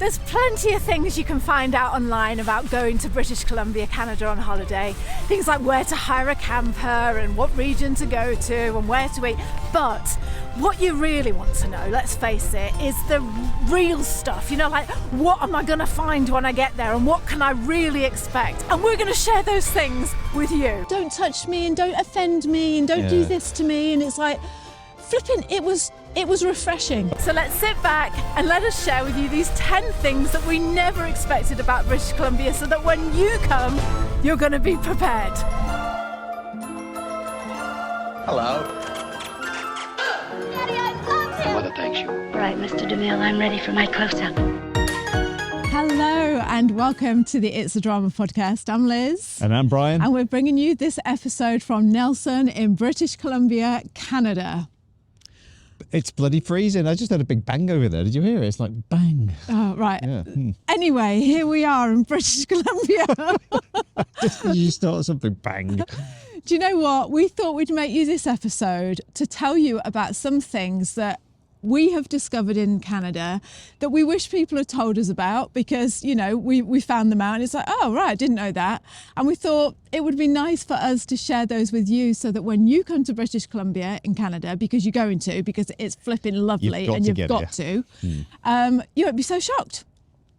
There's plenty of things you can find out online about going to British Columbia, Canada on holiday. Things like where to hire a camper and what region to go to and where to eat. But what you really want to know, let's face it, is the real stuff. You know, like, what am I going to find when I get there and what can I really expect? And we're going to share those things with you. Don't touch me and don't offend me and don't do this to me. And it's like, flipping, it was refreshing. So let's sit back and let us share with you these 10 things that we never expected about British Columbia, so that when you come, you're going to be prepared. Hello. Daddy, I love him. Mother thanks you. Right, Mr. DeMille, I'm ready for my close-up. Hello and welcome to the It's a Drama podcast. I'm Liz. And I'm Brian. And we're bringing you this episode from Nelson in British Columbia, Canada. It's bloody freezing. I just had a big bang over there. Did you hear it? It's like bang. Oh, right. Yeah. Anyway, here we are in British Columbia. You start something bang. Do you know what? We thought we'd make you this episode to tell you about some things that we have discovered in Canada that we wish people had told us about, because, you know, we found them out and it's like, oh, right, I didn't know that. And we thought it would be nice for us to share those with you, so that when you come to British Columbia in Canada, because you're going to, because it's flipping lovely and you've got to, you won't be so shocked.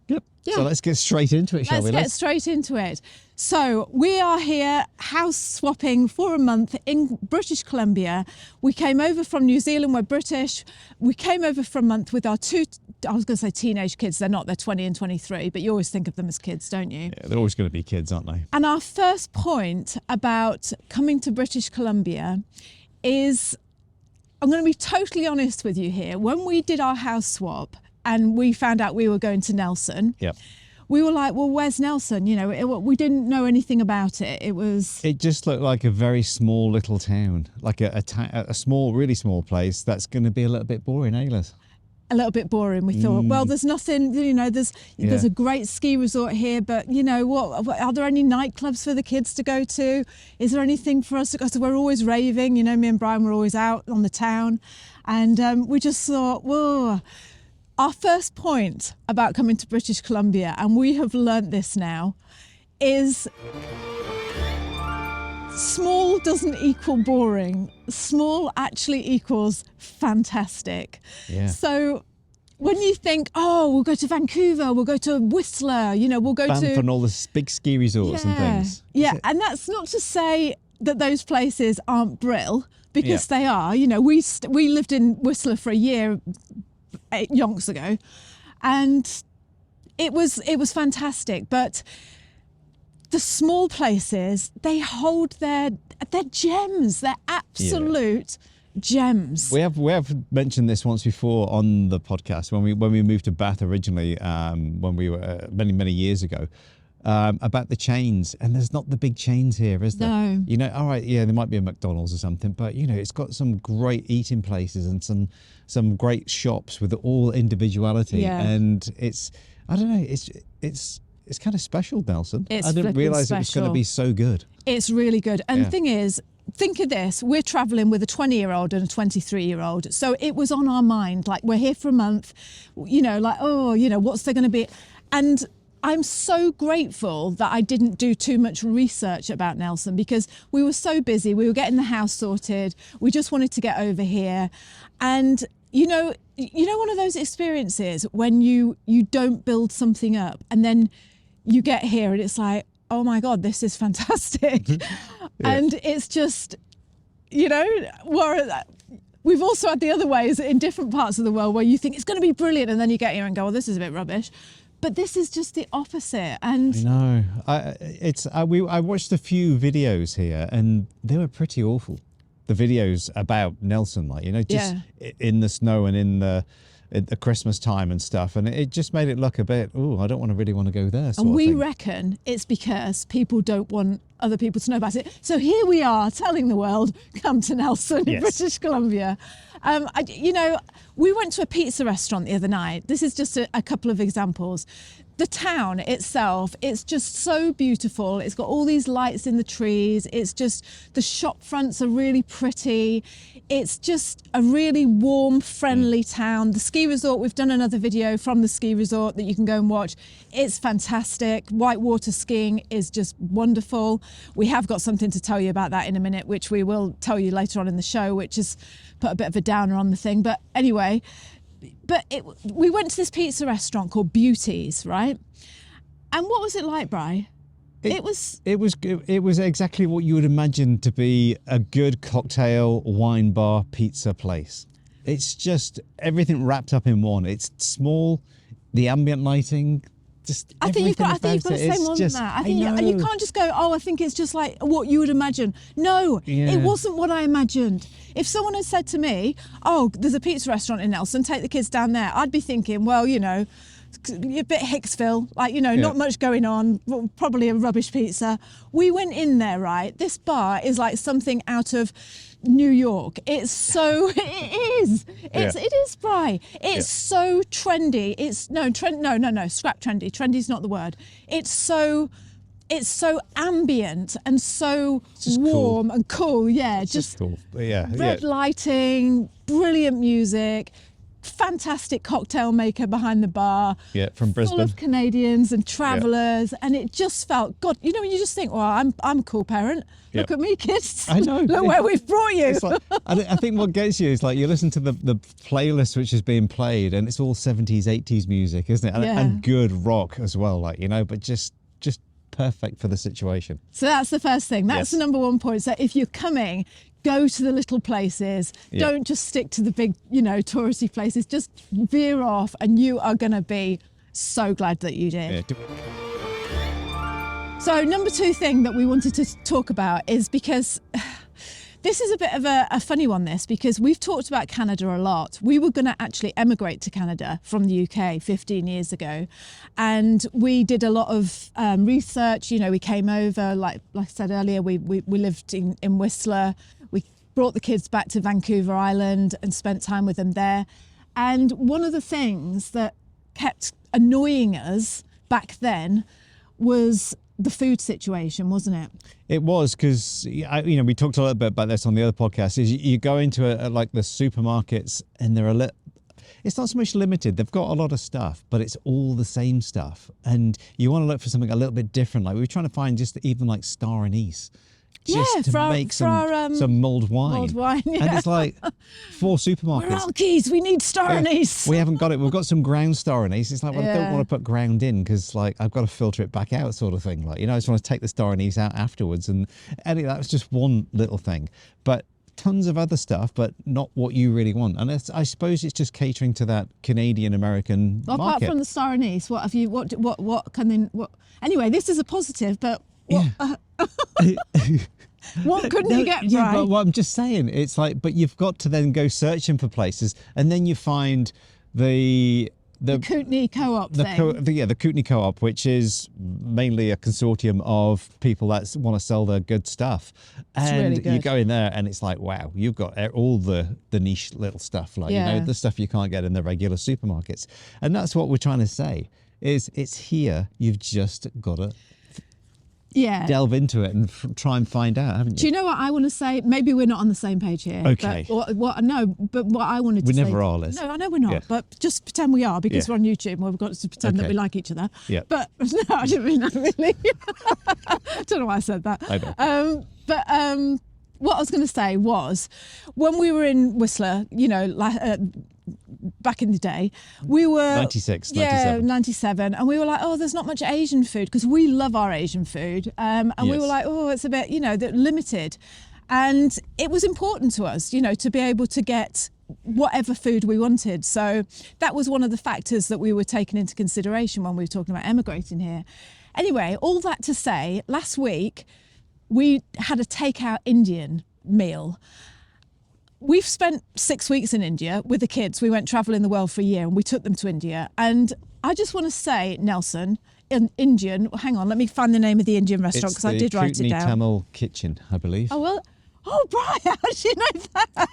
Yep. Yeah. So let's get straight into it, shall we? Let's get straight into it. So we are here house swapping for a month in British Columbia. We came over from New Zealand. We're British. We came over for a month with our two, I was going to say teenage kids. They're not, they're 20 and 23, but you always think of them as kids, don't you? Yeah, they're always going to be kids, aren't they? And our first point about coming to British Columbia is, I'm going to be totally honest with you here. When we did our house swap and we found out we were going to Nelson, Yep. we were like, well, where's Nelson? You know, we didn't know anything about it. It just looked like a very small little town, like a small, really small place that's going to be a little bit boring, eh, Liz? A little bit boring. We thought, well, there's nothing, you know, there's a great ski resort here, but, you know, what are there any nightclubs for the kids to go to? Is there anything for us to go to? We're always raving, you know, me and Brian were always out on the town. And we just thought, whoa. Our first point about coming to British Columbia, and we have learnt this now, is small doesn't equal boring. Small actually equals fantastic. Yeah. So when you think, oh, we'll go to Vancouver, we'll go to Whistler, you know, we'll go Banff to... and all the big ski resorts and things. Yeah, and that's not to say that those places aren't brill, because they are. You know, we lived in Whistler for a year 8 yonks ago, and it was fantastic. But the small places, they hold their gems. They're absolute gems. We have mentioned this once before on the podcast when we moved to Bath originally, when we were many years ago. About the chains, and there's not the big chains here, is there? No. You know, all right, yeah, there might be a McDonald's or something, but you know, it's got some great eating places and some great shops with all individuality. Yeah. And it's, I don't know, it's kind of special, Nelson. It's I didn't realise it was going to be so good. It's really good. And the thing is, think of this, we're travelling with a 20-year-old and a 23-year-old. So it was on our mind, like, we're here for a month, you know, like, oh, you know, what's there going to be? And I'm so grateful that I didn't do too much research about Nelson, because we were so busy. We were getting the house sorted. We just wanted to get over here. And, you know, one of those experiences when you don't build something up and then you get here and it's like, oh my God, this is fantastic. And it's just, you know, we've also had the other ways in different parts of the world where you think it's going to be brilliant and then you get here and go, well, this is a bit rubbish. But this is just the opposite. And I know. I watched a few videos here and they were pretty awful. The videos about Nelson, like, you know, just in the snow and in the Christmas time and stuff. And it just made it look a bit, I don't really want to go there. And we reckon it's because people don't want other people to know about it. So here we are telling the world, come to Nelson in British Columbia. You know, we went to a pizza restaurant the other night. This is just a couple of examples. the town itself, it's just so beautiful. It's got all these lights in the trees. It's just, the shop fronts are really pretty. It's just a really warm, friendly town. The ski resort, we've done another video from the ski resort that you can go and watch. It's fantastic. Whitewater skiing is just wonderful. We have got something to tell you about that in a minute, which we will tell you later on in the show, which has put a bit of a downer on the thing. But anyway, we went to this pizza restaurant called Beauties, right? And what was it like, Bri? It was exactly what you would imagine to be a good cocktail, wine bar, pizza place. It's just everything wrapped up in one. It's small, the ambient lighting, just I think you've got to say more than just, that. I think you can't just go, oh, I think it's just like what you would imagine. No, it wasn't what I imagined. If someone had said to me, oh, there's a pizza restaurant in Nelson, take the kids down there, I'd be thinking, well, you know, a bit Hicksville, like, you know, not much going on, probably a rubbish pizza. We went in there, right? This bar is like something out of New York. It's so, it is, Bri. It's so trendy. It's, no, scrap trendy. Trendy's not the word. It's so ambient and so warm and cool. Yeah, just cool. Yeah, red lighting, brilliant music, fantastic cocktail maker behind the bar. Yeah, from Brisbane. Full of Canadians and travellers, and it just felt, God, you know, when you just think, well, I'm a cool parent. Look at me, kids. I know. Look where we've brought you. It's like, I think what gets you is like you listen to the playlist which is being played, and it's all 70s, 80s music, isn't it? And good rock as well, like, you know, but just perfect for the situation. So that's the first thing. That's the number one point. So if you're coming, go to the little places. Don't just stick to the big, you know, touristy places. Just veer off, and you are going to be so glad that you did. So number two thing that we wanted to talk about is, because this is a bit of a funny one, this, because we've talked about Canada a lot. We were going to actually emigrate to Canada from the UK 15 years ago. And we did a lot of research. You know, we came over, like I said earlier, we lived in Whistler. We brought the kids back to Vancouver Island and spent time with them there. And one of the things that kept annoying us back then was the food situation, wasn't it? It was, because, you know, we talked a little bit about this on the other podcast, is you go into like the supermarkets and they're it's not so much limited. They've got a lot of stuff, but it's all the same stuff. And you want to look for something a little bit different. Like we were trying to find just even like star anise. Just to make some mulled wine. Mulled wine, yeah. And it's like 4 supermarkets. We're Alkies, we need star anise. We haven't got it. We've got some ground star anise. It's like, well, I don't want to put ground in because, like, I've got to filter it back out, sort of thing. Like, you know, I just want to take the star anise out afterwards. And anyway, that was just one little thing. But tons of other stuff, but not what you really want. And I suppose it's just catering to that Canadian-American market. Apart from the star anise, what have you? What can then? What? Anyway, this is a positive, but what? What couldn't you get, yeah, right? But what I'm just saying, it's like, but you've got to then go searching for places, and then you find the Kootenay Co-op thing. The Kootenay Co-op, which is mainly a consortium of people that want to sell their good stuff. And really good. You go in there and it's like, wow, you've got all the niche little stuff, like, you know, the stuff you can't get in the regular supermarkets. And that's what we're trying to say, is it's here, you've just got to delve into it and try and find out, haven't you? Do you know what I want to say? Maybe we're not on the same page here. Okay. But what I wanted to say... We never are, Liz. No, I know we're not, but just pretend we are, because we're on YouTube and we've got to pretend that we like each other. Yeah. But no, I didn't mean that, really. I don't know why I said that. I know. What I was going to say was, when we were in Whistler, you know, back in the day, we were 97, and we were like, oh, there's not much Asian food, because we love our Asian food, and we were like, oh, it's a bit, you know, limited. And it was important to us, you know, to be able to get whatever food we wanted. So that was one of the factors that we were taking into consideration when we were talking about emigrating here. Anyway, all that to say, last week we had a takeout Indian meal. We've spent 6 weeks in India with the kids. We went traveling the world for a year and we took them to India. And I just want to say, Nelson, an Indian, hang on, let me find the name of the Indian restaurant, because I did write it down. Kootenay Tamil Kitchen, I believe. Oh, well, Brian, how did you know that? How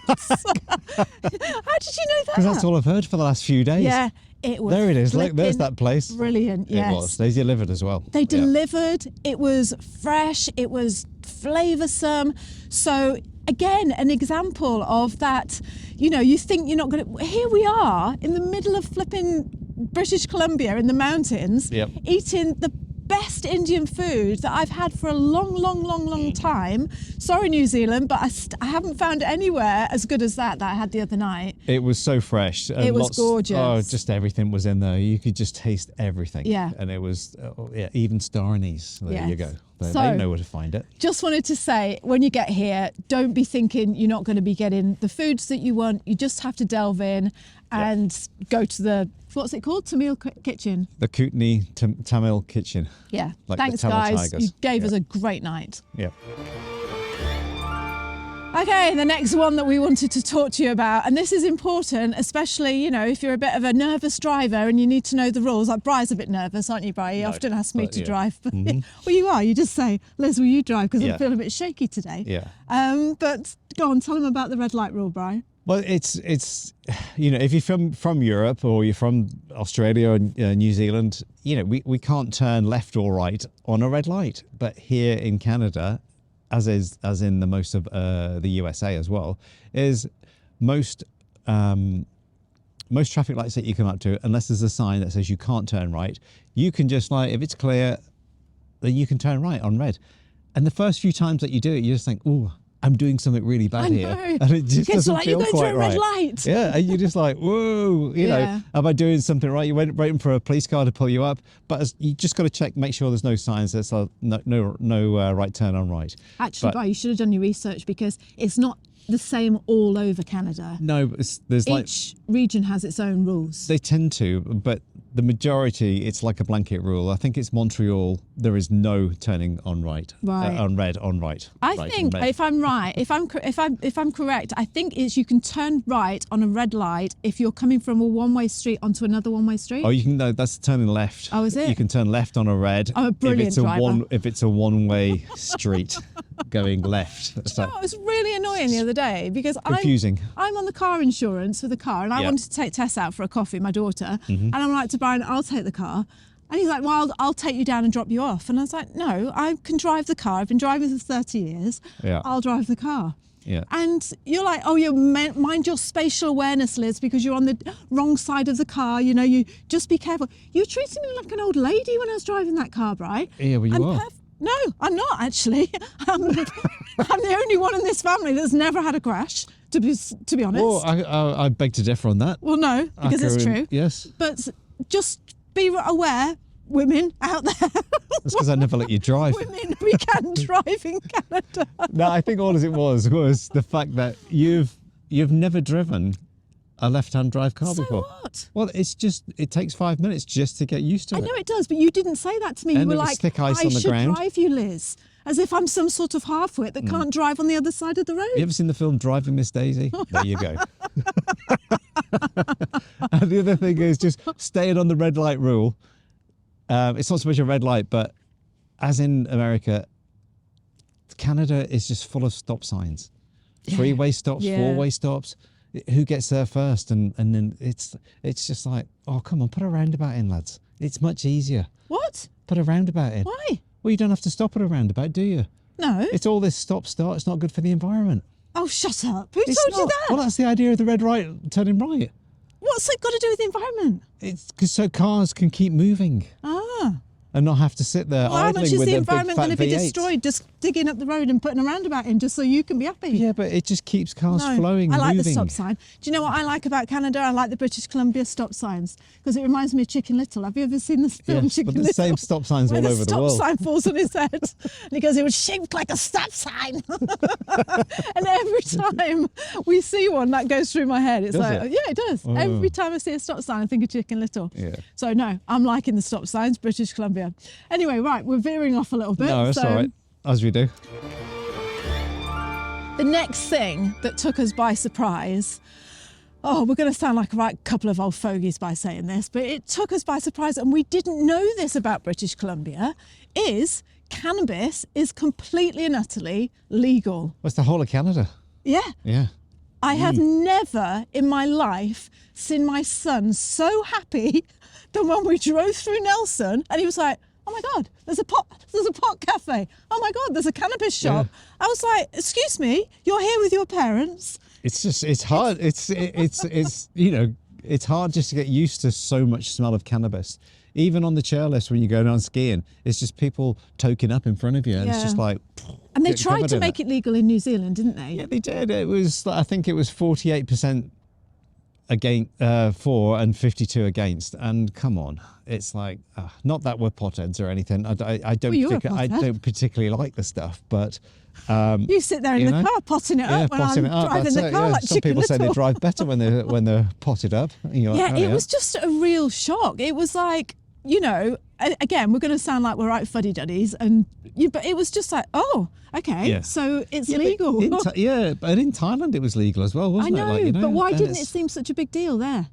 did you know that? Because that's all I've heard for the last few days. Yeah, It was There it is. Look, there's flipping that place. brilliant. Yes. It was. They delivered as well. They delivered. It was fresh. It was flavoursome. So again, an example of that. You know, you think you're not going to. Here we are in the middle of flipping British Columbia in the mountains, eating the best Indian food that I've had for a long time. Sorry, New Zealand, but I haven't found it anywhere as good as that I had the other night. It was so fresh. And it was gorgeous. Oh, just everything was in there. You could just taste everything. Yeah. And it was, even star anise. There you go. They know where to find it. Just wanted to say, when you get here, don't be thinking you're not going to be getting the foods that you want. You just have to delve in and go to the, what's it called? Tamil Kitchen. The Kootenai Tamil Kitchen. Yeah. Like Thanks, the Tamil guys. Tigers. You gave us a great night. Yeah. Okay, the next one that we wanted to talk to you about, and this is important, especially, you know, if you're a bit of a nervous driver and you need to know the rules. Like, Bry's a bit nervous, aren't you, Bry? He often asks me to drive. Well, you are. You just say, Liz, will you drive? Because I feel a bit shaky today. Yeah. But go on, tell them about the red light rule, Bry. Well, it's you know, if you're from Europe or you're from Australia or New Zealand, you know, we can't turn left or right on a red light. But here in Canada, as in the most of the USA as well, is most traffic lights that you come up to, unless there's a sign that says you can't turn right, you can just, like, if it's clear, then you can turn right on red. And the first few times that you do it, you just think, oh, I'm doing something really bad here. And it just doesn't feel quite right. You're going through a red light. Yeah, and you're just like, whoa, you know, am I doing something right? You went waiting for a police car to pull you up, but you just got to check, make sure there's no signs that says no right turn on right. Actually, Bri, you should have done your research, because it's not the same all over Canada. No, there's each region has its own rules. They tend to, but the majority, it's like a blanket rule. I think it's Montreal. There is no turning on right, on red, on right. I think if I'm right, if I'm correct, I think it's you can turn right on a red light if you're coming from a one-way street onto another one-way street. Oh, you can. No, that's turning left. Oh, is it? You can turn left on a red. I'm a brilliant driver. If it's a one-way street going left. So, it was really annoying the other day, because confusing. I'm on the car insurance for the car, and I wanted to take Tess out for a coffee, my daughter, and I'm like to Brian, I'll take the car. And he's like, well, I'll take you down and drop you off. And I was like, no, I can drive the car. I've been driving for 30 years. Yeah. I'll drive the car. Yeah. And you're like, oh, you mind your spatial awareness, Liz, because you're on the wrong side of the car. You know, you just be careful. You treated me like an old lady when I was driving that car, Bri. Yeah, well, you are. No, I'm not, actually. I'm the only one in this family that's never had a crash, to be honest. Well, I beg to differ on that. Well, no, because it's true. Yes. But just be aware, women out there. That's because I never let you drive. Women, we can drive in Canada. No, I think all it was the fact that you've never driven a left-hand drive car before. What? Well, it takes 5 minutes just to get used to it. I know it does, but you didn't say that to me. And you were it was like, thick ice I on the should ground. drive you, Liz. As if I'm some sort of half-wit that can't drive on the other side of the road. You ever seen the film Driving Miss Daisy? There you go. And the other thing is just staying on the red light rule. It's not so much a red light, but as in America, Canada is just full of stop signs. Three-way stops, four-way stops. Who gets there first? And then it's just like, oh, come on, put a roundabout in, lads. It's much easier. What? Put a roundabout in. Why? Well, you don't have to stop at a roundabout, do you? No. It's all this stop-start. It's not good for the environment. Oh, shut up. Who told you that? Well, that's the idea of the red right turning right. What's it got to do with the environment? It's because so cars can keep moving. Ah. And not have to sit there Well, how idling much is with the a environment big going fat to be V8. destroyed just digging up the road and putting a roundabout in just so you can be happy? Yeah, but it just keeps cars flowing, I like moving. the stop sign. Do you know what I like about Canada? I like the British Columbia stop signs because it reminds me of Chicken Little. Have you ever seen the film Chicken but Little? the same stop signs all over the world. The stop sign falls on his head and he goes, it was shaped like a stop sign. And every time we see one, that goes through my head. It's yeah, it does. Oh. Every time I see a stop sign, I think of Chicken Little. Yeah. So no, I'm liking the stop signs, British Columbia. Anyway, right, we're veering off a little bit. No, it's all right, as we do. The next thing that took us by surprise, oh, we're going to sound like a right couple of old fogies by saying this, but it took us by surprise, and we didn't know this about British Columbia, is cannabis is completely and utterly legal. What's the whole of Canada? Yeah. Yeah. I have never in my life seen my son so happy than when we drove through Nelson and he was like, oh my God, there's a pot cafe. Oh my God, there's a cannabis shop. I was like, excuse me, you're here with your parents. It's hard. It's hard just to get used to so much smell of cannabis. Even on the chairlifts when you go down skiing, it's just people toking up in front of you, and it's just like. And they tried to make it legal in New Zealand, didn't they? Yeah, they did. It was, I think it was 48% against for and 52 against. And come on, it's like not that we're potheads or anything. I don't particularly like the stuff, but. You sit there in the car potting it up when I'm driving the car like Some Chicken people say Little. they drive better when they're potted up. It was just a real shock. It was like, again, we're going to sound like we're right fuddy-duddies, but it was just like, oh, okay, so it's legal. But in Thailand it was legal as well, wasn't it? I know, but why didn't it seem such a big deal there?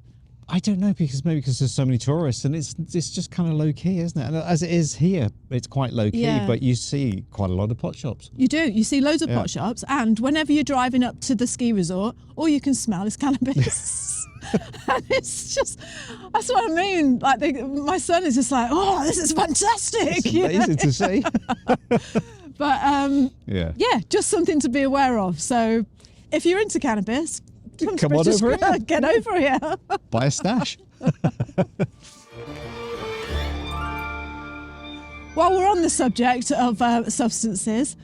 I don't know, because there's so many tourists, and it's just kind of low key, isn't it? And as it is here, it's quite low key, but you see quite a lot of pot shops. You do. You see loads of pot shops, and whenever you're driving up to the ski resort, all you can smell is cannabis. And it's just, that's what I mean. Like my son is just like, oh, this is fantastic. It's amazing to see. But just something to be aware of. So if you're into cannabis, come on over here. Get over here. Buy a stash. While we're on the subject of substances,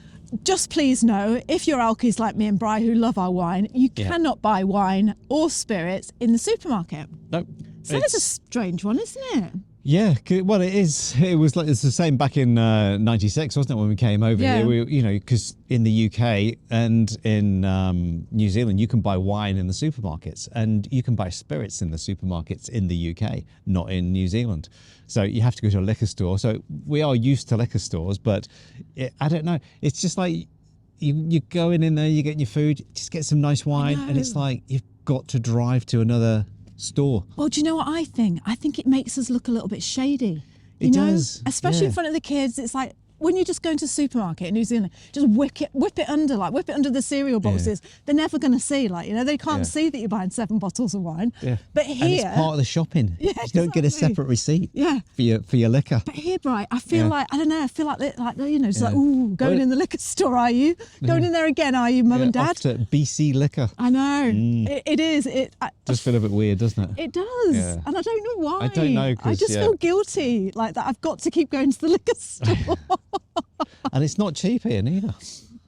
just please know, if you're alkies like me and Bri who love our wine, you cannot buy wine or spirits in the supermarket. No. So that's a strange one, isn't it? Yeah, well, it is. It was like it's the same back in '96, wasn't it, when we came over here? Because in the UK and in New Zealand, you can buy wine in the supermarkets, and you can buy spirits in the supermarkets in the UK, not in New Zealand. So you have to go to a liquor store. So we are used to liquor stores, but I don't know. It's just like you going in there, you get your food, just get some nice wine, and it's like you've got to drive to another store. Well, do you know what I think? I think it makes us look a little bit shady. It does, especially in front of the kids. It's like when you just go into a supermarket in New Zealand, just whip it under the cereal boxes. They're never going to see, they can't see that you're buying 7 bottles of wine. Yeah. But here, and it's part of the shopping. Yeah, you don't get a separate receipt. Yeah. for your liquor. But here, Bri, I feel like it's like ooh, going in the liquor store, are you? Going in there again, are you, Mum and Dad? Off to BC Liquor. I know. It is. Just feel a bit weird, doesn't it? It does. Yeah. And I don't know why. I don't know. I just feel guilty like that. I've got to keep going to the liquor store. And it's not cheap here neither.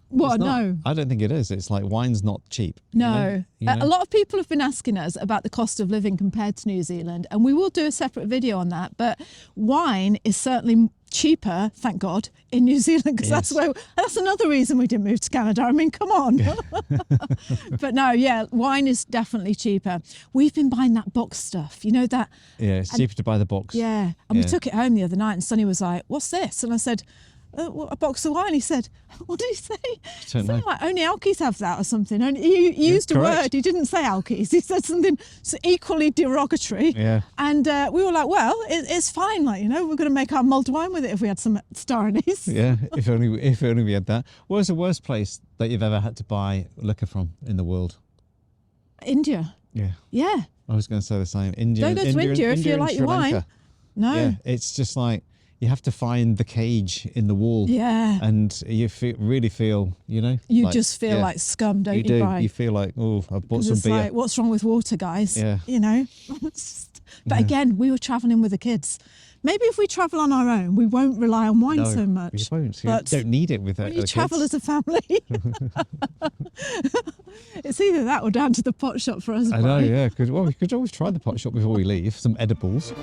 What? No. I don't think it is. It's like wine's not cheap. No. A lot of people have been asking us about the cost of living compared to New Zealand, and we will do a separate video on that. But wine is certainly cheaper, thank God, in New Zealand, because that's another reason we didn't move to Canada. I mean, come on. But no, wine is definitely cheaper. We've been buying that box stuff, that. Yeah, it's cheaper to buy the box. Yeah, and we took it home the other night, and Sonny was like, "What's this?" And I said, a box of wine. He said, what did he say? Something like, only alkies have that or something. He used a word. He didn't say alkies. He said something equally derogatory. Yeah. And we were like, well, it's fine. We're going to make our mulled wine with it if we had some star anise. Yeah, if only we had that. What was the worst place that you've ever had to buy liquor from in the world? India. Yeah. Yeah. I was going to say the same. India. Don't go to India if you like your wine. No. Yeah, it's just like, you have to find the cage in the wall. Yeah. And you really feel, You just feel like scum, don't you? You do. Brian? You feel like, oh, I've bought some beer. Like, what's wrong with water, guys? Yeah. But again, we were travelling with the kids. Maybe if we travel on our own, we won't rely on wine so much. We won't. You don't need it with when you travel as a family. It's either that or down to the pot shop for us. I know, yeah. We could always try the pot shop before we leave. Some edibles.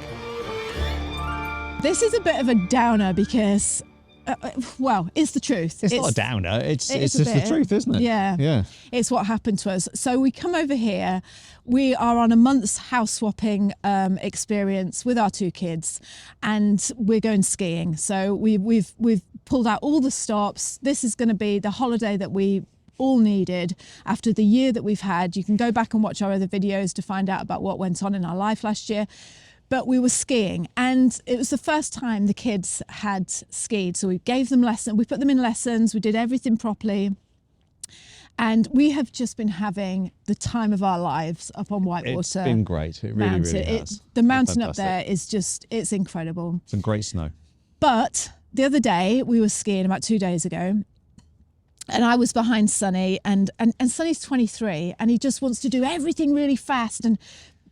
This is a bit of a downer because, it's the truth. It's not a downer. It's just the truth, isn't it? Yeah. Yeah. It's what happened to us. So we come over here. We are on a month's house swapping experience with our 2 kids, and we're going skiing. So we've pulled out all the stops. This is going to be the holiday that we all needed after the year that we've had. You can go back and watch our other videos to find out about what went on in our life last year. But we were skiing, and it was the first time the kids had skied. So we gave them lessons, we put them in lessons, we did everything properly. And we have just been having the time of our lives up on Whitewater. It's been great. It really, really has. The mountain up there is just, it's incredible. Some great snow. But the other day, we were skiing about 2 days ago. And I was behind Sonny, and Sonny's 23, and he just wants to do everything really fast and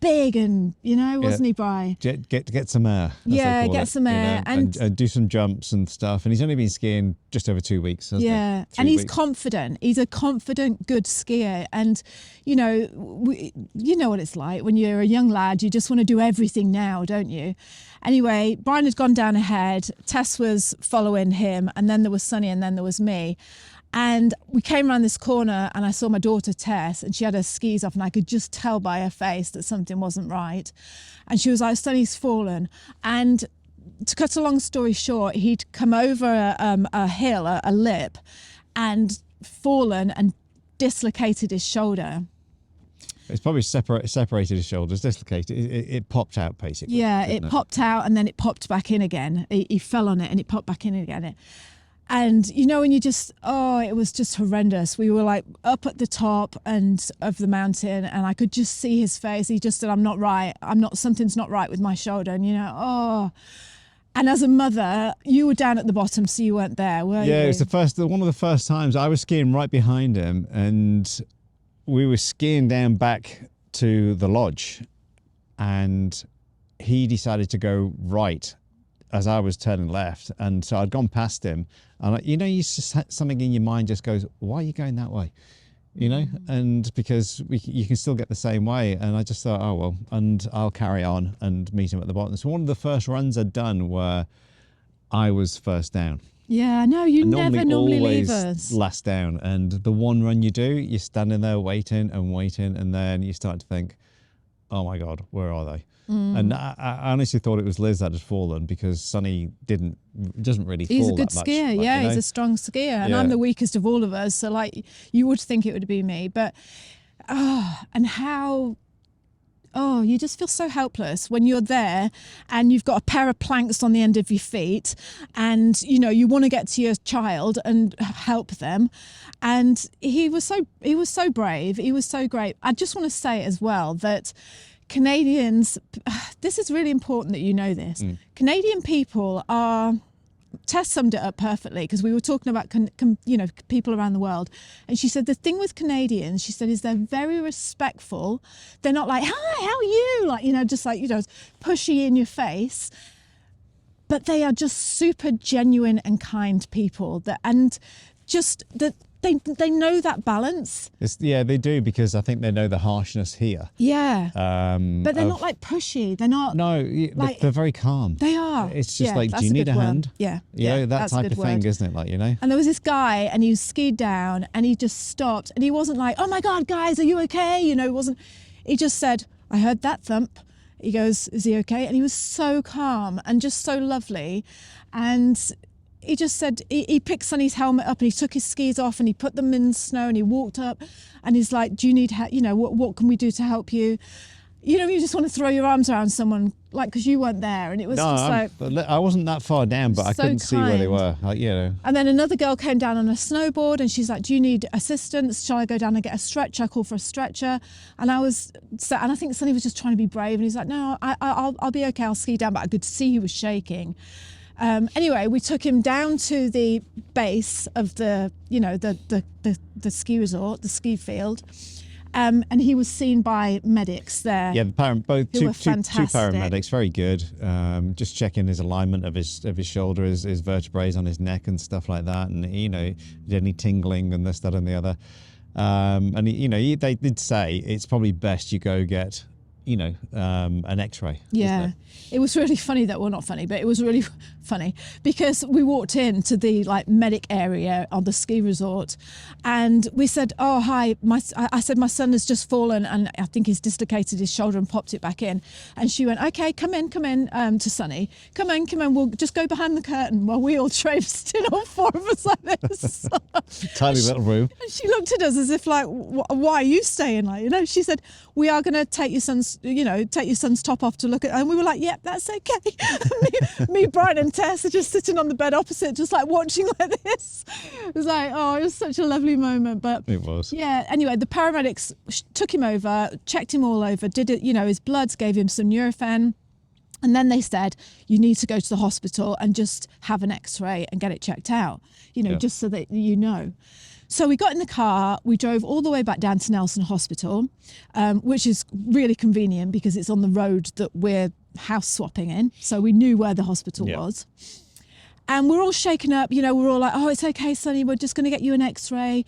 big, and wasn't he, Bri? Get some air. Get some air, and do some jumps and stuff. And he's only been skiing just over 2 weeks. Hasn't he? And he's confident. He's a confident, good skier. And you know what it's like when you're a young lad. You just want to do everything now, don't you? Anyway, Brian had gone down ahead. Tess was following him, and then there was Sonny, and then there was me. And we came around this corner and I saw my daughter Tess, and she had her skis off, and I could just tell by her face that something wasn't right. And she was like, Sonny's fallen. And to cut a long story short, he'd come over a hill, a lip, and fallen and dislocated his shoulder. It's probably separated his shoulders, dislocated. It popped out, basically. Yeah, it popped out and then it popped back in again. He fell on it and it popped back in again. And when you just, it was just horrendous. We were like up at the top of the mountain, and I could just see his face. He just said, I'm not right. Something's not right with my shoulder. And and as a mother, you were down at the bottom, so you weren't there, were you? Yeah, it was one of the first times I was skiing right behind him, and we were skiing down back to the lodge, and he decided to go right as I was turning left. And so I'd gone past him, and you just had something in your mind just goes, why are you going that way? And because you can still get the same way. And I just thought, oh, well, and I'll carry on and meet him at the bottom. So one of the first runs I'd done where I was first down. Yeah, no, you never normally leave always us. Last down. And the one run you do, you're standing there waiting, and then you start to think, oh my God, where are they? And I honestly thought it was Liz that had fallen, because Sonny doesn't really fall that much. He's a good skier, he's a strong skier, and I'm the weakest of all of us. So like, you would think it would be me, but you just feel so helpless when you're there and you've got a pair of planks on the end of your feet, and you want to get to your child and help them. And he was so brave. He was so great. I just want to say as well that Canadians, this is really important that you know this. Canadian people are, Tess summed it up perfectly, because we were talking about people around the world, and she said the thing with Canadians, she said, is they're very respectful. They're not like, hi, how are you? Like, just like, pushy in your face. But they are just super genuine and kind people, they know that balance. They do, because I think they know the harshness here. Yeah. But they're not like pushy. They're not. No, they're very calm. They are. It's just like, do you need a hand? Yeah. That type of thing, isn't it? Like, And there was this guy, and he was skied down, and he just stopped, and he wasn't like, oh my God, guys, are you okay? He just said, I heard that thump. He goes, is he okay? And he was so calm and just so lovely. And he just said, he picked Sonny's helmet up, and he took his skis off, and he put them in the snow, and he walked up, and he's like, do you need help? What can we do to help you? You just want to throw your arms around someone, like, because you weren't there. And it was I wasn't that far down, but I couldn't see where they were. And then another girl came down on a snowboard, and she's like, do you need assistance? Shall I go down and get a stretcher? I call for a stretcher. And I think Sonny was just trying to be brave, and he's like, no, I'll be okay. I'll ski down. But I could see he was shaking. Anyway, we took him down to the base of the ski resort, the ski field, and he was seen by medics there. Yeah, two paramedics, very good. Just checking his alignment of his shoulder, his vertebrae on his neck and stuff like that, and did any tingling and this, that, and the other. And they did say it's probably best you go get an X-ray. Yeah, it was really funny that, well, not funny, but it was really funny, because we walked into the medic area on the ski resort, and we said, oh, hi, I said, my son has just fallen, and I think he's dislocated his shoulder and popped it back in. And she went, okay, come in, to Sonny, come in, we'll just go behind the curtain, while we all traipsed in, all four of us like this. Tiny little room. And she looked at us as if like, why are you staying? She said, we are going to take your son's son's, take your son's top off to look at. And we were like, yep, that's okay. me, Brian and Tess are just sitting on the bed opposite, just like watching like this. It was like, oh, it was such a lovely moment. But it was. Yeah. Anyway, the paramedics took him over, checked him all over, did it, his bloods, gave him some Nurofen. And then they said, you need to go to the hospital and just have an X-ray and get it checked out, just so that you know. So we got in the car, we drove all the way back down to Nelson Hospital, which is really convenient because it's on the road that we're house swapping in. So we knew where the hospital was. And we're all shaken up, we're all like, oh, it's okay, Sonny, we're just going to get you an X-ray.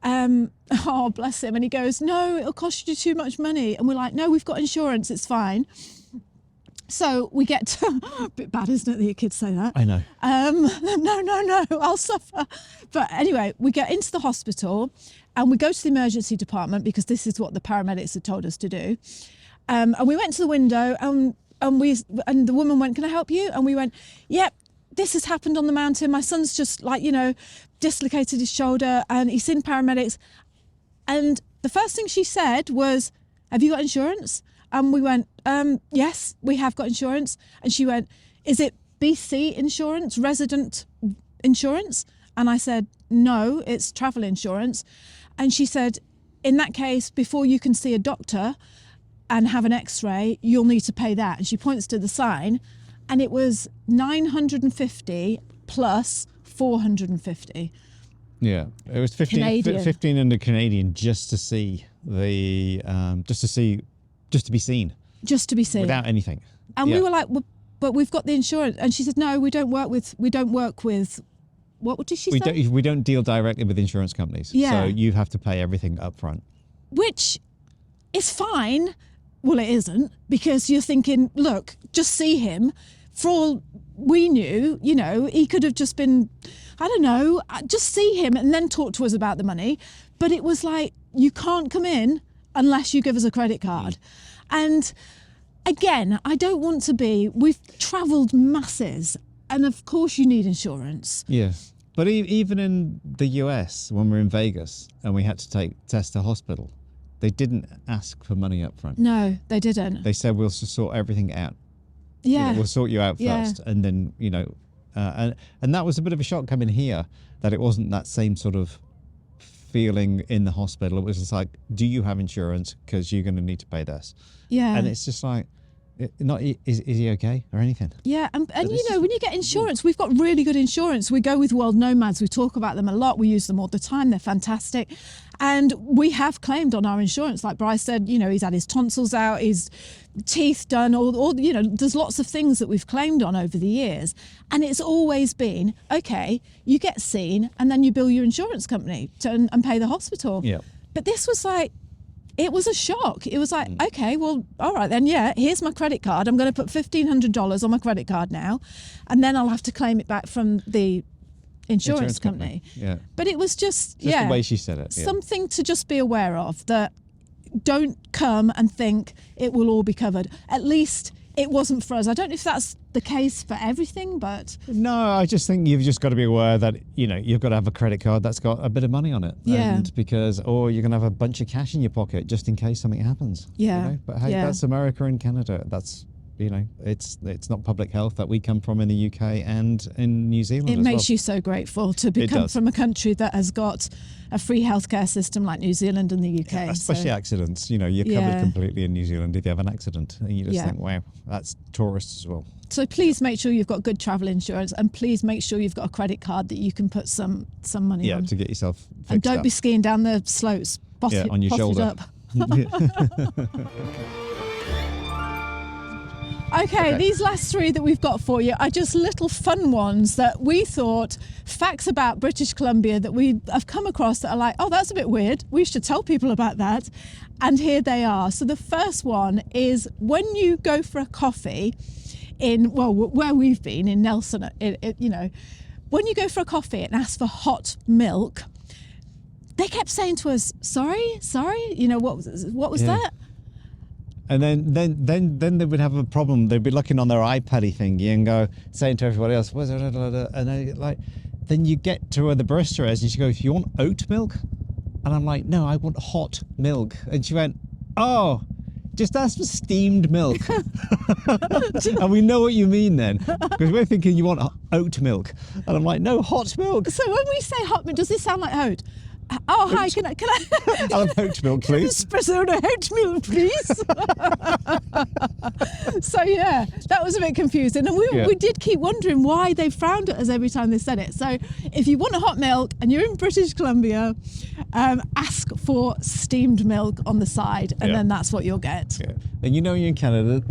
Oh, bless him. And he goes, no, it'll cost you too much money. And we're like, no, we've got insurance, it's fine. So we get to, a bit bad, isn't it, that your kids say that? I know. No, I'll suffer. But anyway, we get into the hospital and we go to the emergency department because this is what the paramedics had told us to do. And we went to the window and the woman went, can I help you? And we went, yep, this has happened on the mountain. My son's just dislocated his shoulder and he's seen paramedics. And the first thing she said was, have you got insurance? And we went, yes, we have got insurance. And she went, is it BC insurance, resident insurance? And I said, no, it's travel insurance. And she said, in that case, before you can see a doctor and have an X-ray, you'll need to pay that. And she points to the sign and it was 950 plus 450. Yeah, it was 1500 Canadian just to see just to be seen. Just to be seen. Without anything. And we were like, well, but we've got the insurance. And she said, no, we don't work with, what did she say? We don't deal directly with insurance companies. Yeah. So you have to pay everything up front. Which is fine. Well, it isn't, because you're thinking, look, just see him. For all we knew, he could have just been, I don't know, just see him and then talk to us about the money. But it was like, you can't come in unless you give us a credit card. And again, I don't want to be, we've travelled masses and of course you need insurance. Yeah. But even in the US, when we're in Vegas and we had to take Tess to hospital, they didn't ask for money up front. No, they didn't. They said, we'll sort everything out. Yeah. We'll sort you out first. And then, and that was a bit of a shock coming here, that it wasn't that same sort of feeling in the hospital. It was just like, do you have insurance? Because you're going to need to pay this. Yeah. And it's just like, is he okay or anything? Yeah, and when you get insurance, we've got really good insurance. We go with World Nomads. We talk about them a lot. We use them all the time. They're fantastic. And we have claimed on our insurance, like Bryce said, he's had his tonsils out, his teeth done, all there's lots of things that we've claimed on over the years. And it's always been, okay, you get seen and then you bill your insurance company and pay the hospital. Yeah. But this was like, it was a shock. It was like, okay, well, all right then, here's my credit card. I'm going to put $1,500 on my credit card now, and then I'll have to claim it back from the insurance company. Yeah. But it was just the way she said it. Yeah. Something to just be aware of, that don't come and think it will all be covered. At least it wasn't for us. I don't know if that's the case for everything, but... No, I just think you've just got to be aware that, you've got to have a credit card that's got a bit of money on it. Yeah. And or you're going to have a bunch of cash in your pocket just in case something happens. Yeah. But hey, that's America and Canada. That's, it's not public health that we come from in the UK and in New Zealand as well. It makes you so grateful to come from a country that has got a free healthcare system like New Zealand and the UK. Especially accidents. You're covered completely in New Zealand if you have an accident. And you just think, wow, that's tourists as well. So please make sure you've got good travel insurance, and please make sure you've got a credit card that you can put some money on. Yeah, to get yourself fixed And don't up. be skiing down the slopes. On your shoulder. Up. Okay, these last three that we've got for you are just little fun ones that we thought, facts about British Columbia that we have come across that are like, oh, that's a bit weird. We should tell people about that. And here they are. So the first one is, when you go for a coffee where we've been in Nelson, when you go for a coffee and ask for hot milk, they kept saying to us, sorry, what was that? And then they would have a problem. They'd be looking on their iPad thingy and saying to everybody else, and then you get to where the barista is and she goes, you want oat milk? And I'm like, no, I want hot milk. And she went, oh, Just ask for steamed milk. And we know what you mean then, because we're thinking you want oat milk, and I'm like, no, hot milk. So when we say hot milk, does this sound like oat? Oh, hi, can I I'll have oat milk, please. espresso and a oat milk, please. So yeah, that was a bit confusing, and we did keep wondering why they frowned at us every time they said it. So if you want a hot milk and you're in British Columbia, ask for steamed milk on the side, and then that's what you'll get. Yeah. And you're in Canada,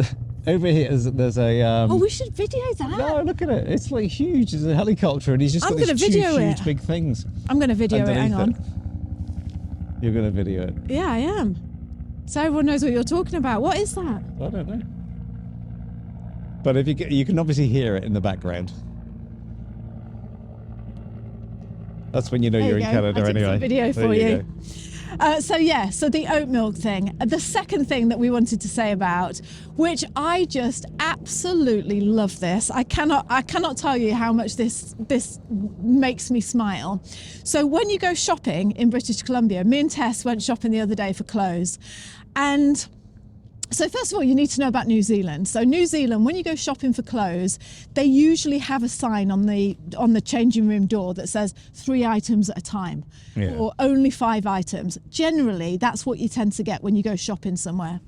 over here there's a... Oh, we should video that. No, look at it. It's like huge. There's a helicopter, and he's just got these huge big things. I'm going to video it. Hang on. You're going to video it? Yeah, I am. So everyone knows what you're talking about. What is that? I don't know. But if you can obviously hear it in the background. That's when you know you're in Canada anyway. I took some video for you. So the oat milk thing. The second thing that we wanted to say about, which I just absolutely love this. I cannot tell you how much this makes me smile. So when you go shopping in British Columbia, me and Tess went shopping the other day for clothes, and so first of all, you need to know about New Zealand. So New Zealand, when you go shopping for clothes, they usually have a sign on the changing room door that says 3 items at a time, or only 5 items. Generally, that's what you tend to get when you go shopping somewhere.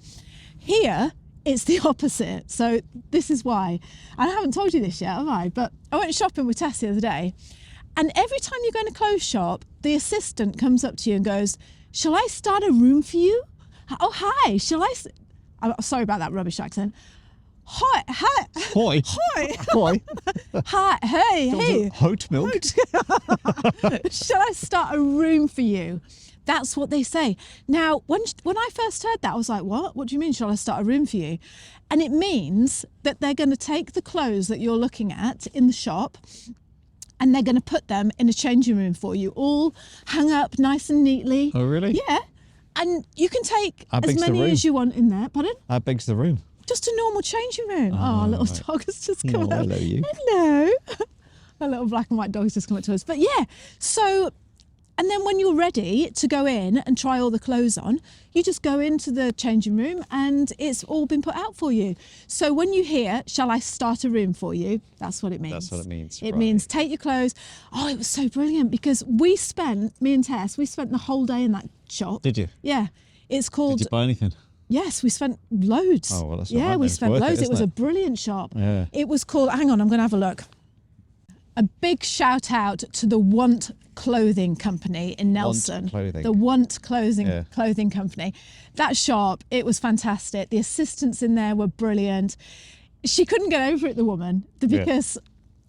Here, it's the opposite. So this is why. And I haven't told you this yet, have I? But I went shopping with Tess the other day, and every time you go in a clothes shop, the assistant comes up to you and goes, "Shall I start a room for you? Oh, hi, shall I..." I'm sorry about that rubbish accent. Hi. Hoi. Hi, hey. Hot milk. Shall I start a room for you? That's what they say. Now, when I first heard that, I was like, what? What do you mean, shall I start a room for you? And it means that they're going to take the clothes that you're looking at in the shop, and they're going to put them in a changing room for you, all hung up nice and neatly. Oh, really? Yeah. And you can take as many as you want in there. Pardon? How big's the room? Just a normal changing room. Oh, little dog has just come up. Hello, you. Hello. A little black and white dog has just come up to us. But yeah, so, and then when you're ready to go in and try all the clothes on, you just go into the changing room and it's all been put out for you. So when you hear, "Shall I start a room for you?" That's what it means. That's what it means. It means take your clothes. Oh, it was so brilliant because me and Tess, we spent the whole day in that shop. Did you? Yeah. It's called... Did you buy anything? Yes, we spent loads. Oh, well, that's not yeah, right we then. spent It's worth loads. it, It was isn't a it? brilliant shop. Yeah. It was called, hang on, I'm going to have a look. A big shout out to the Want Clothing Company in Nelson. Clothing. The Want Clothing Company. That shop, it was fantastic. The assistants in there were brilliant. She couldn't get over it, the woman, because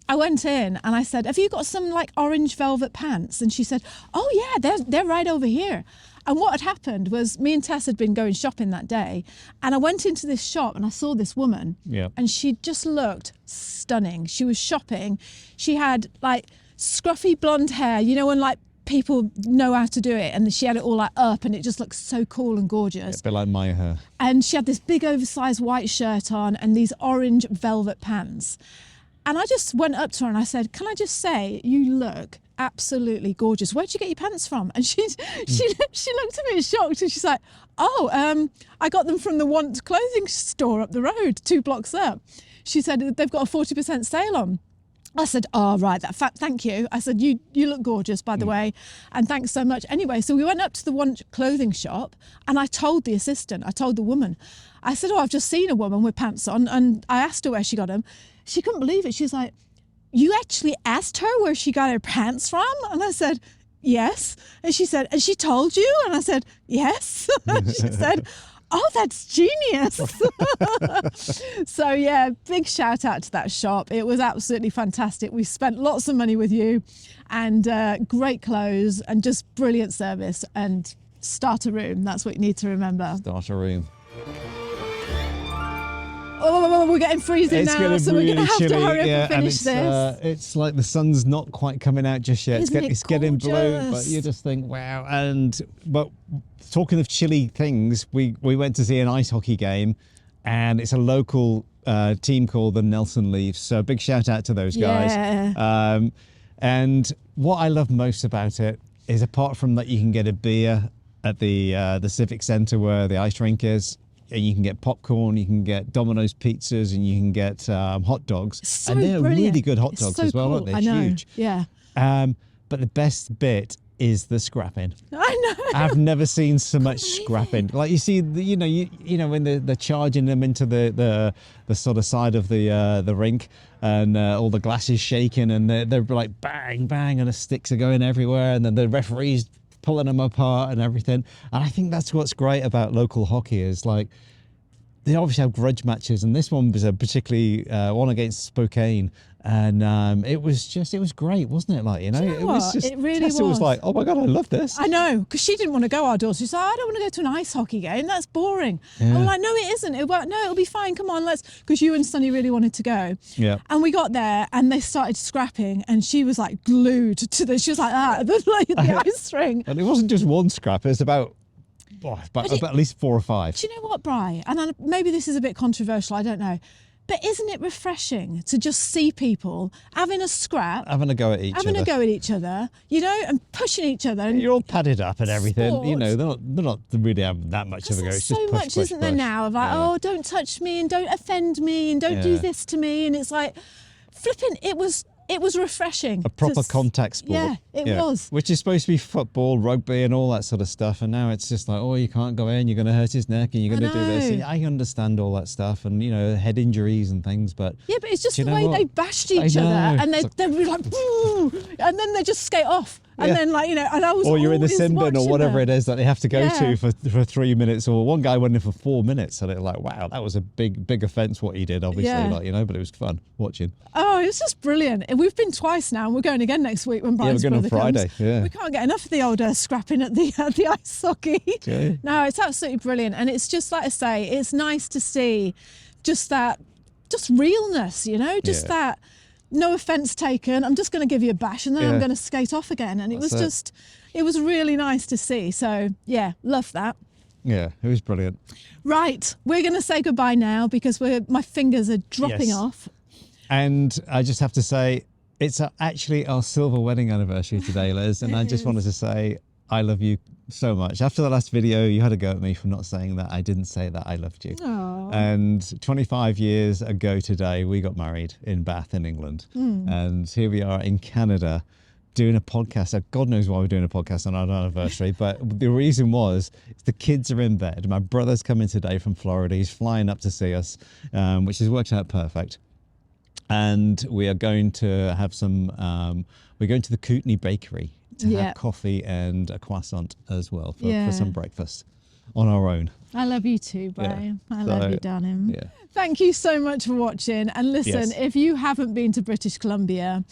I went in and I said, "Have you got some like orange velvet pants?" And she said, "Oh yeah, they're right over here." And what had happened was me and Tess had been going shopping that day, and I went into this shop and I saw this woman, and she just looked stunning. She was shopping. She had like scruffy blonde hair, you know, when like people know how to do it, and she had it all like up and it just looked so cool and gorgeous. A bit like my hair. And she had this big oversized white shirt on and these orange velvet pants. And I just went up to her and I said, "Can I just say, you look absolutely gorgeous. Where'd you get your pants from?" And she looked at me shocked and she's like, "Oh, I got them from the Want clothing store up the road, 2 blocks up." She said, "They've got a 40% sale on." I said, "Oh, right, thank you." I said, you look gorgeous, by the way, and thanks so much. Anyway, so we went up to the Want clothing shop and I told the woman, I said, "Oh, I've just seen a woman with pants on," and I asked her where she got them. She couldn't believe it. She's like, "You actually asked her where she got her pants from?" And I said, "Yes." And she said, "And she told you?" And I said, "Yes." She said, "Oh, that's genius." So yeah, big shout out to that shop. It was absolutely fantastic. We spent lots of money with you, and great clothes and just brilliant service. And start a room. That's what you need to remember. Start a room. Oh, we're getting freezing It's now, so we're going to have chilly, to hurry up and finish this. It's like the sun's not quite coming out just yet. It's getting below, but you just think, wow. But talking of chilly things, we went to see an ice hockey game, and it's a local team called the Nelson Leafs. So big shout out to those guys. Yeah. And what I love most about it is, apart from that, you can get a beer at the Civic Centre where the ice rink is. and you can get popcorn, you can get Domino's pizzas, and you can get hot dogs. So and they're brilliant. really good hot It's dogs so as well, cool. aren't they? I know. Huge. Yeah. But the best bit is the scrapping. I know. I've never seen so much scrapping. Like you see, you know when they're charging them into the sort of side of the rink, and all the glass is shaking, and they're like bang bang, and the sticks are going everywhere, and then the referee's pulling them apart and everything. And I think that's what's great about local hockey is like they obviously have grudge matches, and this one was a particularly one against Spokane. And it was great, wasn't it? Like, you know, Do you know what? It really Tessa was like, oh my God, I love this. I know, because she didn't want to go outdoors. She said, I don't want to go to an ice hockey game. That's boring. Yeah. I'm like, no, it isn't. It'll be fine. Come on, let's. Because you and Sonny really wanted to go. Yeah. And we got there and they started scrapping, and she was like glued to the. She was like that, the ice ring. And it wasn't just one scrap. It was about at least 4 or 5. Do you know what, Bri? And maybe this is a bit controversial. I don't know. But isn't it refreshing to just see people having a scrap, Having a go at each other, you know, and pushing each other? And you're all padded up and everything. Sport. You know, they're not really having that much of a go. There's It's so just push, much, push, isn't there push. now, of like, Yeah. oh, don't touch me and don't offend me and don't do Yeah. this to me. And it's like, flipping, it was refreshing. A proper to contact sport. Yeah, it was. Which is supposed to be football, rugby and all that sort of stuff. And now it's just like, oh, you can't go in, you're going to hurt his neck and you're going to do this. know. And I understand all that stuff and, you know, head injuries and things, but... Yeah, but it's just Do you the know way what? they bashed I each other, know. and It's they'd be like, "Boo," and then they just skate off. And Yeah. then, like, you know, and I was Or you're in the always sin bin or watching whatever them. it is that they have to go Yeah. to for 3 minutes. Or one guy went in for 4 minutes, and they're like, "Wow, that was a big offence what he did." Obviously, Yeah. like, you know, but it was fun watching. Oh, it was just brilliant. And we've been twice now, and we're going again next week when Brian's we're going on brother Friday, comes. yeah. We can't get enough of the old scrapping at the ice hockey. Okay. No, it's absolutely brilliant, and it's just like I say, it's nice to see just realness, you know, just Yeah. that. No offence taken. I'm just going to give you a bash, and then I'm Yeah. going to skate off again. And it was That's it. it was really nice to see. So yeah, love that. Yeah, it was brilliant. Right, we're going to say goodbye now because my fingers are dropping Yes. off. And I just have to say, it's actually our silver wedding anniversary today, Liz. And I just wanted to say, I love you so much. After the last video, you had a go at me for not saying that I didn't say that I loved you. Aw. And 25 years ago today, we got married in Bath in England. And here we are in Canada doing a podcast. God knows why we're doing a podcast on our anniversary, but the reason was the kids are in bed. My brother's coming today from Florida. He's flying up to see us, which is working out perfect. And we are going to have we're going to the Kootenai Bakery to Yeah. have coffee and a croissant as well Yeah. for some breakfast on our own. I love you too, Brian. I love So, you, darling. yeah. Thank you so much for watching. And listen, Yes. if you haven't been to British Columbia,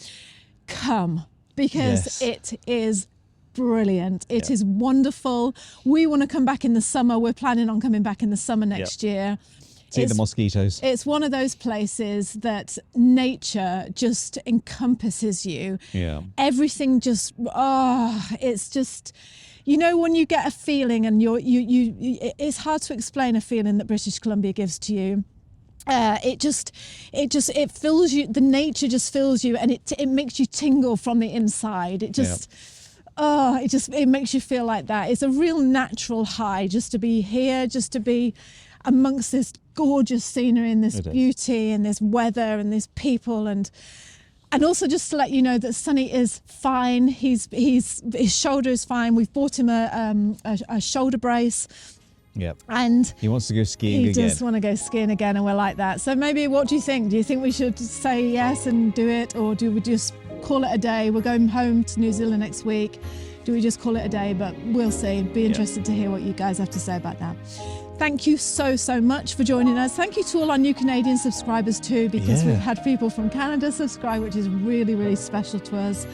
come, because Yes. it is brilliant. It is wonderful. We want to come back in the summer. We're planning on coming back in the summer next year. See the It's- mosquitoes. It's one of those places that nature just encompasses you. Yeah. Everything just, it's just, you know, when you get a feeling and it's hard to explain a feeling that British Columbia gives to you. It fills you, the nature just fills you, and it makes you tingle from the inside. It just, it makes you feel like that. It's a real natural high just to be here, just to be amongst this gorgeous scenery and this It is. beauty and this weather and these people, and also just to let you know that Sonny is fine. His shoulder is fine. We've bought him a shoulder brace, Yep. and He wants to go skiing he again. does want to go skiing again, and we're like that. So maybe, what do you think? Do you think we should say yes and do it, or do we just call it a day? We're going home to New Zealand next week. Do we just call it a day? But we'll see. Be interested to hear what you guys have to say about that. Thank you so much for joining us. Thank you to all our new Canadian subscribers too, because Yeah. we've had people from Canada subscribe, which is really, really special to us.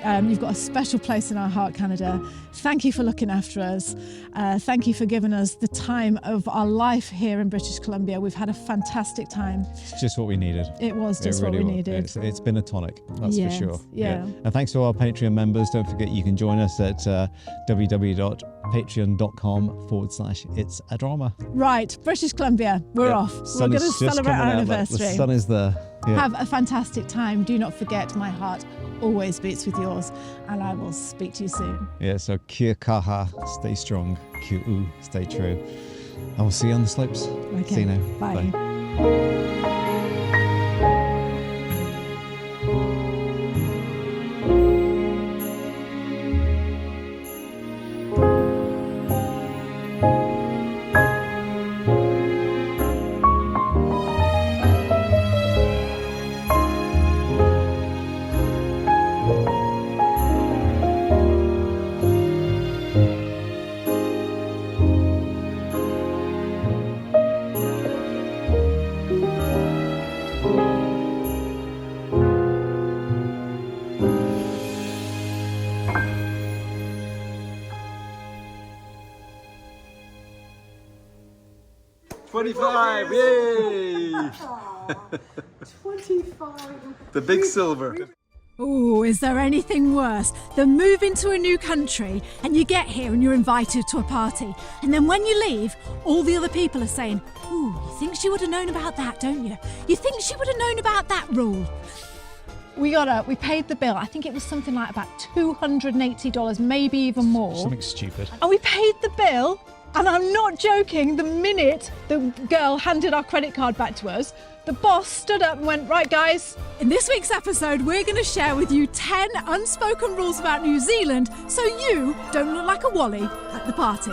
You've got a special place in our heart, Canada. Thank you for looking after us. Thank you for giving us the time of our life here in British Columbia. We've had a fantastic time. It's just what we needed. It was just It really what we was. needed. It's been a tonic, that's Yes, for sure. yeah. And thanks to our Patreon members. Don't forget you can join us at www.patreon.com/It's a Drama. Right, British Columbia, we're Yeah. off. Sun We're is going to just celebrate coming our out, like, anniversary. The sun is there. Yeah. Have a fantastic time. Do not forget, my heart always beats with yours, and I will speak to you soon. Yeah, so kia kaha, stay strong. Ki'u, stay true. And we'll see you on the slopes. Okay. See you now. Bye. $25, yay! 25. The big silver. Oh, is there anything worse than moving to a new country and you get here and you're invited to a party, and then when you leave, all the other people are saying, "Ooh, you think she would have known about that, don't you? You think she would have known about that rule?" We paid the bill. I think it was something like about $280, maybe even more. Something stupid. And we paid the bill, and I'm not joking, the minute the girl handed our credit card back to us, the boss stood up and went, "Right, guys." In this week's episode, we're going to share with you 10 unspoken rules about New Zealand so you don't look like a wally at the party.